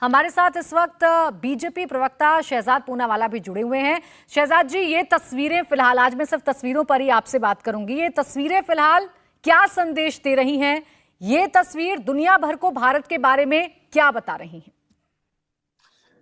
हमारे साथ इस वक्त बीजेपी प्रवक्ता शहजाद पूनावाला भी जुड़े हुए हैं। शहजाद जी, ये तस्वीरें फिलहाल, आज मैं सिर्फ तस्वीरों पर ही आपसे बात करूंगी, ये तस्वीरें फिलहाल क्या संदेश दे रही हैं? ये तस्वीर दुनिया भर को भारत के बारे में क्या बता रही है?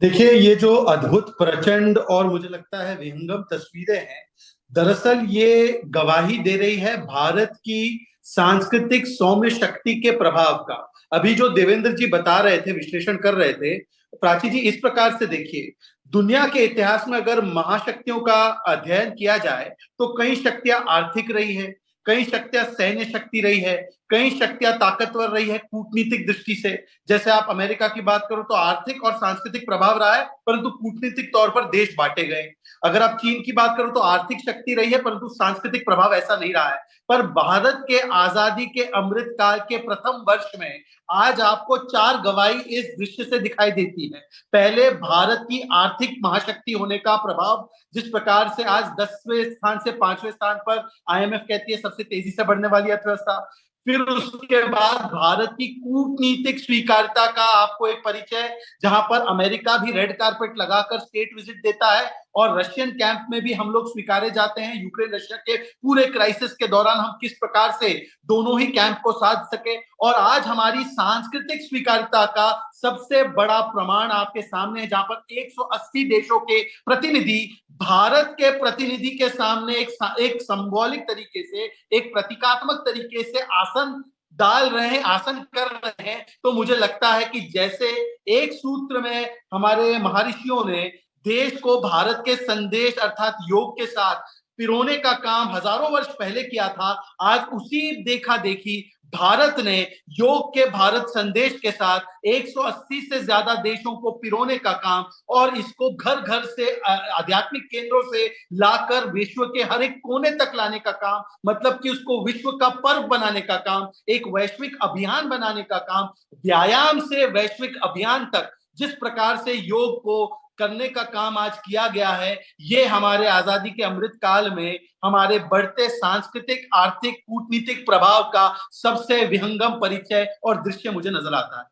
देखिए, ये जो अद्भुत, प्रचंड और मुझे लगता है विहंगम तस्वीरें हैं, दरअसल ये गवाही दे रही है भारत की सांस्कृतिक सौम्य शक्ति के प्रभाव का। अभी जो देवेंद्र जी बता रहे थे, विश्लेषण कर रहे थे, प्राची जी, इस प्रकार से देखिए, दुनिया के इतिहास में अगर महाशक्तियों का अध्ययन किया जाए तो कई शक्तियां आर्थिक रही है, कई शक्तियां सैन्य शक्ति रही है, कई शक्तियां ताकतवर रही है कूटनीतिक दृष्टि से। जैसे आप अमेरिका की बात करो तो आर्थिक और सांस्कृतिक प्रभाव रहा है, परंतु कूटनीतिक तौर पर देश बांटे गए। अगर आप चीन की बात करो तो आर्थिक शक्ति रही है, परंतु सांस्कृतिक प्रभाव ऐसा नहीं रहा है। पर भारत के आजादी के अमृत काल के प्रथम वर्ष में आज आपको चार गवाही इस दृश्य से दिखाई देती है। पहले, भारत की आर्थिक महाशक्ति होने का प्रभाव, जिस प्रकार से आज 10वें स्थान से 5वें स्थान पर आईएमएफ कहती है सबसे तेजी से बढ़ने वाली अर्थव्यवस्था। फिर उसके बाद भारत की कूटनीतिक स्वीकार्यता का आपको एक परिचय, जहां पर अमेरिका भी रेड कारपेट लगाकर स्टेट विजिट देता है और रशियन कैंप में भी हम लोग स्वीकारे जाते हैं। यूक्रेन रशिया के पूरे क्राइसिस के दौरान हम किस प्रकार से दोनों ही कैंप को साध सके। और आज हमारी सांस्कृतिक स्वीकार्यता का सबसे बड़ा प्रमाण आपके सामने है, जहां पर 180 देशों के प्रतिनिधि भारत के प्रतिनिधि के सामने एक सिंबॉलिक तरीके से, एक प्रतीकात्मक तरीके से आसन डाल रहे हैं, आसन कर रहे हैं। तो मुझे लगता है कि जैसे एक सूत्र में हमारे महर्षियों ने देश को भारत के संदेश अर्थात योग के साथ पिरोने का काम हजारों वर्ष पहले किया था, आज उसी देखा देखी भारत ने योग के भारत संदेश के साथ 180 से ज्यादा देशों को पिरोने का काम और इसको घर घर से, आध्यात्मिक केंद्रों से लाकर विश्व के हर एक कोने तक लाने का काम, मतलब कि उसको विश्व का पर्व बनाने का काम, एक वैश्विक अभियान बनाने का काम, व्यायाम से वैश्विक अभियान तक जिस प्रकार से योग को करने का काम आज किया गया है, ये हमारे आजादी के अमृत काल में हमारे बढ़ते सांस्कृतिक, आर्थिक, कूटनीतिक प्रभाव का सबसे विहंगम परिचय और दृश्य मुझे नजर आता है।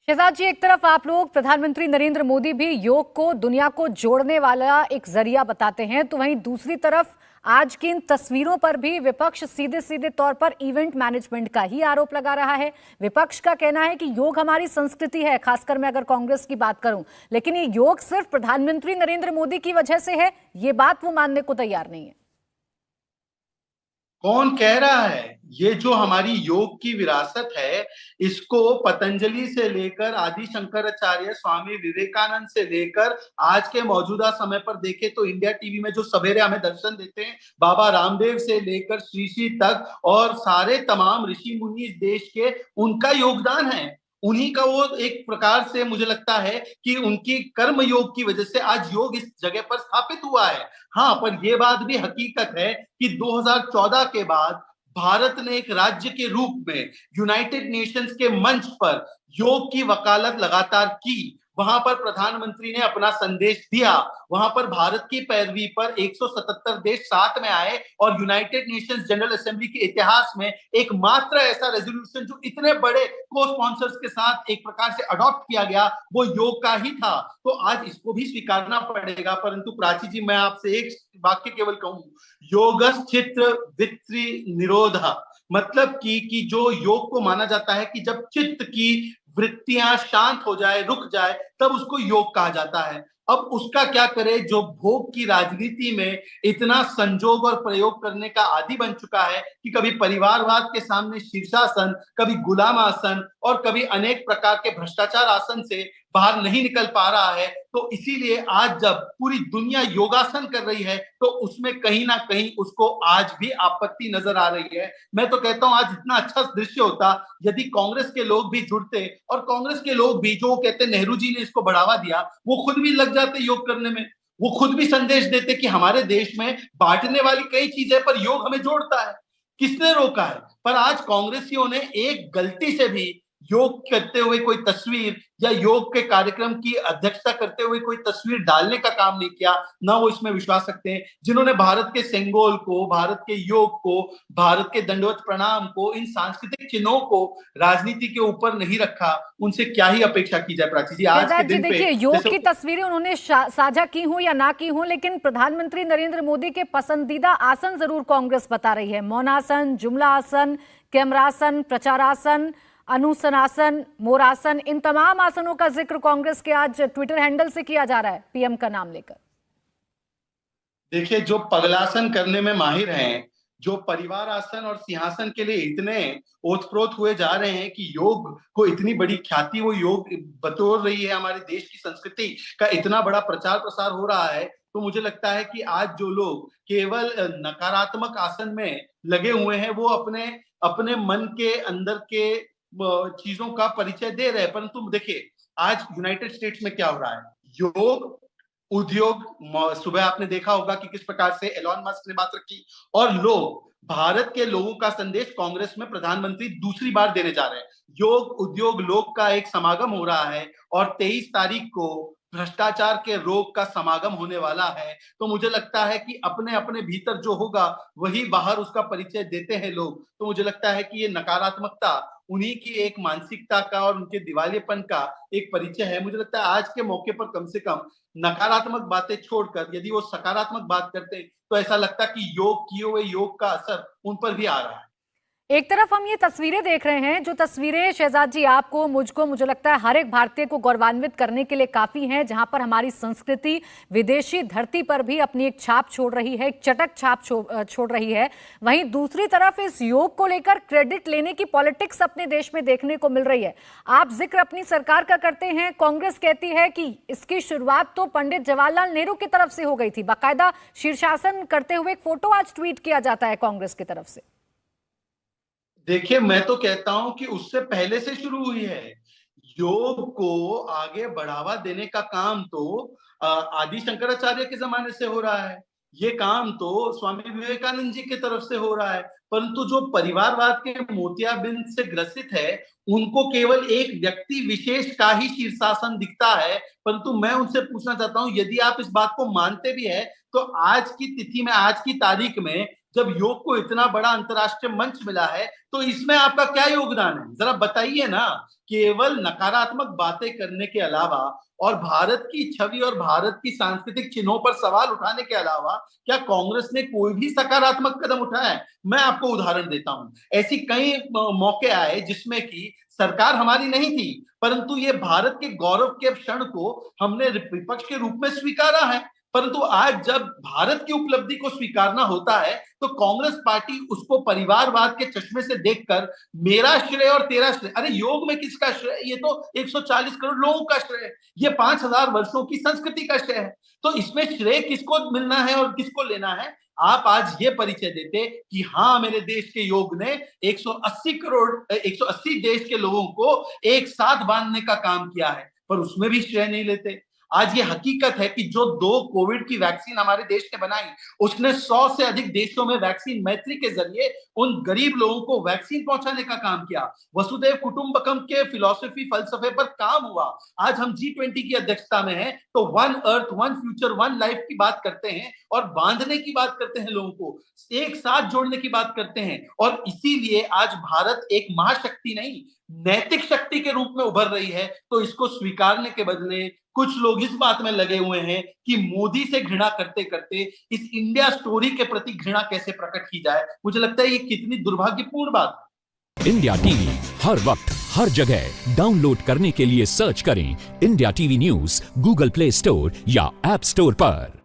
शहजाद जी, एक तरफ आप लोग, प्रधानमंत्री नरेंद्र मोदी भी योग को दुनिया को जोड़ने वाला एक जरिया बताते हैं, तो वहीं दूसरी तरफ आज की इन तस्वीरों पर भी विपक्ष सीधे सीधे तौर पर इवेंट मैनेजमेंट का ही आरोप लगा रहा है। विपक्ष का कहना है कि योग हमारी संस्कृति है, खासकर मैं अगर कांग्रेस की बात करूं, लेकिन ये योग सिर्फ प्रधानमंत्री नरेंद्र मोदी की वजह से है, ये बात वो मानने को तैयार नहीं है। कौन कह रहा है? ये जो हमारी योग की विरासत है, इसको पतंजलि से लेकर आदि शंकराचार्य, स्वामी विवेकानंद से लेकर आज के मौजूदा समय पर देखें तो इंडिया टीवी में जो सवेरे हमें दर्शन देते हैं, बाबा रामदेव से लेकर श्री श्री तक और सारे तमाम ऋषि मुनि इस देश के, उनका योगदान है। उन्हीं का वो एक प्रकार से मुझे लगता है कि उनकी कर्म योग की वजह से आज योग इस जगह पर स्थापित हुआ है। हाँ, पर यह बात भी हकीकत है कि 2014 के बाद भारत ने एक राज्य के रूप में यूनाइटेड नेशंस के मंच पर योग की वकालत लगातार की। वहां पर प्रधानमंत्री ने अपना संदेश दिया, वहां पर भारत की पैरवी पर 177 देश साथ में आए और यूनाइटेड नेशंस जनरल असेंबली के इतिहास में एकमात्र ऐसा रेजोल्यूशन जो इतने बड़े को स्पॉन्सर्स के साथ एक प्रकार से अडॉप्ट किया गया, वो योग का ही था। तो आज इसको भी स्वीकारना पड़ेगा। परंतु प्राची जी, मैं आपसे एक वाक्य केवल कहूं, योगश्चित्त वृत्ति निरोध, मतलब कि जो योग को माना जाता है कि जब चित्त की वृत्तियां शांत हो जाए, रुक जाए, तब उसको योग कहा जाता है। अब उसका क्या करे जो भोग की राजनीति में इतना संजोग और प्रयोग करने का आदी बन चुका है कि कभी परिवारवाद के सामने शीर्षासन, कभी गुलाम आसन और कभी अनेक प्रकार के भ्रष्टाचार आसन से बाहर नहीं निकल पा रहा है। तो इसीलिए आज जब पूरी दुनिया योगासन कर रही है तो उसमें कहीं ना कहीं उसको आज भी आपत्ति नजर आ रही है। मैं तो कहता हूं आज इतना अच्छा दृश्य होता यदि कांग्रेस के लोग भी जुड़ते और कांग्रेस के लोग भी, जो कहते नेहरू जी ने इसको बढ़ावा दिया, वो खुद भी लग जाते योग करने में। वो खुद भी संदेश देते कि हमारे देश में बांटने वाली कई चीजें पर योग हमें जोड़ता है, किसने रोका है? पर आज कांग्रेसियों ने एक गलती से भी योग करते हुए कोई तस्वीर या योग के कार्यक्रम की अध्यक्षता करते हुए कोई तस्वीर डालने का काम नहीं किया, ना वो इसमें विश्वास रखते हैं। जिन्होंने भारत के सेंगोल को, भारत के योग को, भारत के दंडवत प्रणाम को, इन सांस्कृतिक चिन्हों को राजनीति के ऊपर नहीं रखा, उनसे क्या ही अपेक्षा की जाए। प्राची जी, आज के शहजाद जी दिन पे देखिए, योग की तस्वीरें उन्होंने साझा की हो या ना की हो, लेकिन प्रधानमंत्री नरेंद्र मोदी के पसंदीदा आसन जरूर कांग्रेस बता रही है। मौनासन, जुमला आसन, कैमरासन, प्रचारासन, अनुसनासन, मोरासन, इन तमाम आसनों का जिक्र कांग्रेस के आज ट्विटर हैंडल से किया जा रहा है पीएम का नाम लेकर। देखिए, जो पगलासन करने में माहिर हैं, जो परिवार आसन और सिंहासन के लिए इतने ओतप्रोत हुए जा रहे हैं कि योग को इतनी बड़ी ख्याति वो योग बतौर रही है, हमारे देश की संस्कृति का इतना बड़ा प्रचार प्रसार हो रहा है, तो मुझे लगता है कि आज जो लोग केवल नकारात्मक आसन में लगे हुए हैं, वो अपने अपने मन के अंदर के चीजों का परिचय दे रहे हैं। परंतु देखिए, आज यूनाइटेड स्टेट्स में क्या हो रहा है, योग उद्योग, सुबह आपने देखा होगा कि किस प्रकार से एलॉन मस्क ने बात रखी, और लोग, भारत के लोगों का संदेश कांग्रेस में प्रधानमंत्री दूसरी बार देने जा रहे हैं। योग उद्योग लोक का एक समागम हो रहा है और 23 तारीख को भ्रष्टाचार के रोग का समागम होने वाला है। तो मुझे लगता है कि अपने अपने भीतर जो होगा वही बाहर उसका परिचय देते हैं लोग। तो मुझे लगता है कि ये नकारात्मकता उन्हीं की एक मानसिकता का और उनके दिवालियेपन का एक परिचय है। मुझे लगता है आज के मौके पर कम से कम नकारात्मक बातें छोड़कर यदि वो सकारात्मक बात करते हैं, तो ऐसा लगता है कि योग किए हुए योग का असर उन पर भी आ रहा है। एक तरफ हम ये तस्वीरें देख रहे हैं, जो तस्वीरें शहजाद जी आपको, मुझको, मुझे लगता है हर एक भारतीय को गौरवान्वित करने के लिए काफी हैं, जहां पर हमारी संस्कृति विदेशी धरती पर भी अपनी एक छाप छोड़ रही है, एक चटक छाप छोड़ रही है। वहीं दूसरी तरफ इस योग को लेकर क्रेडिट लेने की पॉलिटिक्स अपने देश में देखने को मिल रही है। आप जिक्र अपनी सरकार का करते हैं, कांग्रेस कहती है कि इसकी शुरुआत तो पंडित जवाहरलाल नेहरू की तरफ से हो गई थी। बाकायदा शीर्षासन करते हुए एक फोटो आज ट्वीट किया जाता है कांग्रेस की तरफ से। देखिए, मैं तो कहता हूं कि उससे पहले से शुरू हुई है। योग को आगे बढ़ावा देने का काम तो आदि शंकराचार्य के जमाने से हो रहा है। ये काम तो स्वामी विवेकानंद जी की तरफ से हो रहा है। परंतु जो परिवारवाद के मोतियाबिंद से ग्रसित है, उनको केवल एक व्यक्ति विशेष का ही शीर्षासन दिखता है। परंतु मैं उनसे पूछना चाहता हूं, यदि आप इस बात को मानते भी है, तो आज की तिथि में, आज की तारीख में, जब योग को इतना बड़ा अंतर्राष्ट्रीय मंच मिला है, तो इसमें आपका क्या योगदान है? जरा बताइए ना। केवल नकारात्मक बातें करने के अलावा और भारत की छवि और भारत की सांस्कृतिक चिन्हों पर सवाल उठाने के अलावा क्या कांग्रेस ने कोई भी सकारात्मक कदम उठाया है? मैं आपको उदाहरण देता हूं। ऐसी कई मौके आए जिसमें कि सरकार हमारी नहीं थी, परंतु ये भारत के गौरव के क्षण को हमने विपक्ष के रूप में स्वीकारा है। परंतु आज जब भारत की उपलब्धि को स्वीकारना होता है, तो कांग्रेस पार्टी उसको परिवारवाद के चश्मे से देखकर मेरा श्रेय और तेरा श्रेय, अरे योग में किसका श्रेय? ये तो 140 करोड़ लोगों का श्रेय है, ये 5000 वर्षों की संस्कृति का श्रेय है। तो इसमें श्रेय किसको मिलना है और किसको लेना है? आप आज ये परिचय देते कि हाँ, मेरे देश के योग ने 180 देश के लोगों को एक साथ बांधने का काम किया है, पर उसमें भी श्रेय नहीं लेते। आज ये हकीकत है कि जो 2 कोविड की वैक्सीन हमारे देश ने बनाई, उसने 100 से अधिक देशों में वैक्सीन मैत्री के जरिए उन गरीब लोगों को वैक्सीन पहुंचाने का काम किया। वसुधैव कुटुंबकम के फिलॉसफी, फलसफे पर काम हुआ। आज हम G20 की अध्यक्षता में हैं, तो one earth, one future, one life की बात करते हैं और बांधने की बात करते हैं, लोगों को एक साथ जोड़ने की बात करते हैं। और इसीलिए आज भारत एक महाशक्ति नहीं, नैतिक शक्ति के रूप में उभर रही है। तो इसको स्वीकारने के बदले कुछ लोग इस बात में लगे हुए हैं कि मोदी से घृणा करते करते इस इंडिया स्टोरी के प्रति घृणा कैसे प्रकट की जाए। मुझे लगता है ये कितनी दुर्भाग्यपूर्ण बात है। इंडिया टीवी हर वक्त हर जगह डाउनलोड करने के लिए सर्च करें India TV news Google play store या ऐप स्टोर पर।